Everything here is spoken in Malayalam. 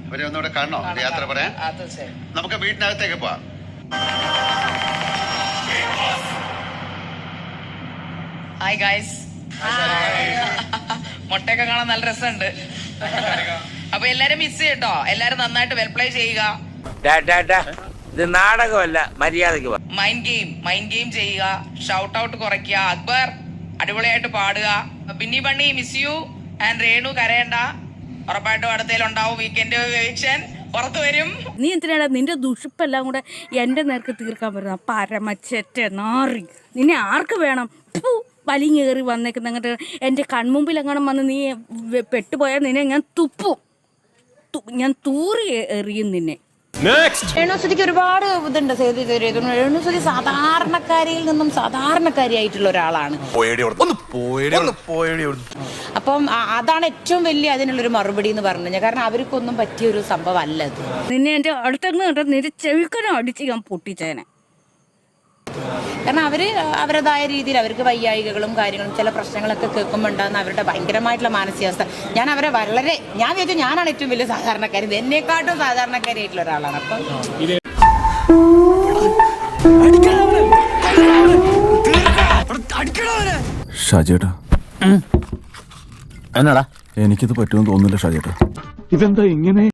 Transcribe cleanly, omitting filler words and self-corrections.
ഇവരെ ഒന്നുകൂടെ കാണണോ യാത്ര പറയാൻ? നമുക്ക് വീട്ടിനകത്തേക്ക് പോവാം. Hi guys. മുട്ടയൊക്കെ കാണാൻ നല്ല രസമുണ്ട്. അപ്പൊ എല്ലാരും മിസ് ചെയ്യട്ടോ. എല്ലാരും നന്നായിട്ട് വെൽ പ്ലേ ചെയ്യുക. ഇത് നാടകമല്ല, മര്യാദക്ക് മൈൻഡ് ഗെയിം ചെയ്യുക. ഷൗട്ട് ഔട്ട് കുറയ്ക്കുക. അക്ബർ അടിപൊളിയായിട്ട് പാടുക. Binny bunny miss you and Renu കരയണ്ട. ഉറപ്പായിട്ടും അടുത്തേലുണ്ടാവും വീക്കെൻഡ് എവിക്ഷൻ. പുറത്തു വരും. നീ എന്തിനാടാ നിന്റെ ദുഷിപ്പെല്ലാം കൂടെ എൻ്റെ നേർക്ക് തീർക്കാൻ പറ്റുന്ന പരമച്ചറ്റ നാറി. നിന്നെ ആർക്ക് വേണം? വലിഞ്ഞേറി വന്നേക്കുന്ന അങ്ങോട്ട് എൻ്റെ കൺമുമ്പിൽ അങ്ങനെ വന്ന് നീ പെട്ടുപോയാൽ നിന്നെ ഞാൻ തുപ്പും. ഞാൻ തൂറി എറിയും നിന്നെ. രേണുസുതിക്ക് ഒരുപാട് ഇതുണ്ട്. രേണുസുതി സാധാരണക്കാരിയിൽ നിന്നും സാധാരണക്കാരിയായിട്ടുള്ള ഒരാളാണ്. അപ്പം അതാണ് ഏറ്റവും വലിയ അതിനുള്ളൊരു മറുപടി എന്ന് പറഞ്ഞു കഴിഞ്ഞാൽ. കാരണം അവർക്കൊന്നും പറ്റിയൊരു സംഭവം അല്ല അത്. നിന്നെ എൻ്റെ അടുത്തങ്ങ് കണ്ട നിന്റെ ചെവിക്കനും അടിച്ച് ഞാൻ പൊട്ടിച്ചേനെ. കാരണം അവരുടേതായ രീതിയിൽ അവർക്ക് വയ്യായികകളും കാര്യങ്ങളും ചില പ്രശ്നങ്ങളൊക്കെ കേൾക്കുമ്പോൾ ഉണ്ടാകുന്ന അവരുടെ ഭയങ്കരമായിട്ടുള്ള മാനസികാവസ്ഥ. ഞാൻ വിചാരിച്ചു ഞാനാണ് ഏറ്റവും വലിയ സാധാരണക്കാരി. എന്നെക്കാട്ടും സാധാരണക്കാരിയായിട്ടുള്ള ഒരാളാണ്. അപ്പം ഷാജേട്ടാ, എന്നാടാ എനിക്കിത് പറ്റുമെന്ന് തോന്നുന്നില്ല ഷാജേട്ടാ. ഇതെന്താ ഇങ്ങനെ?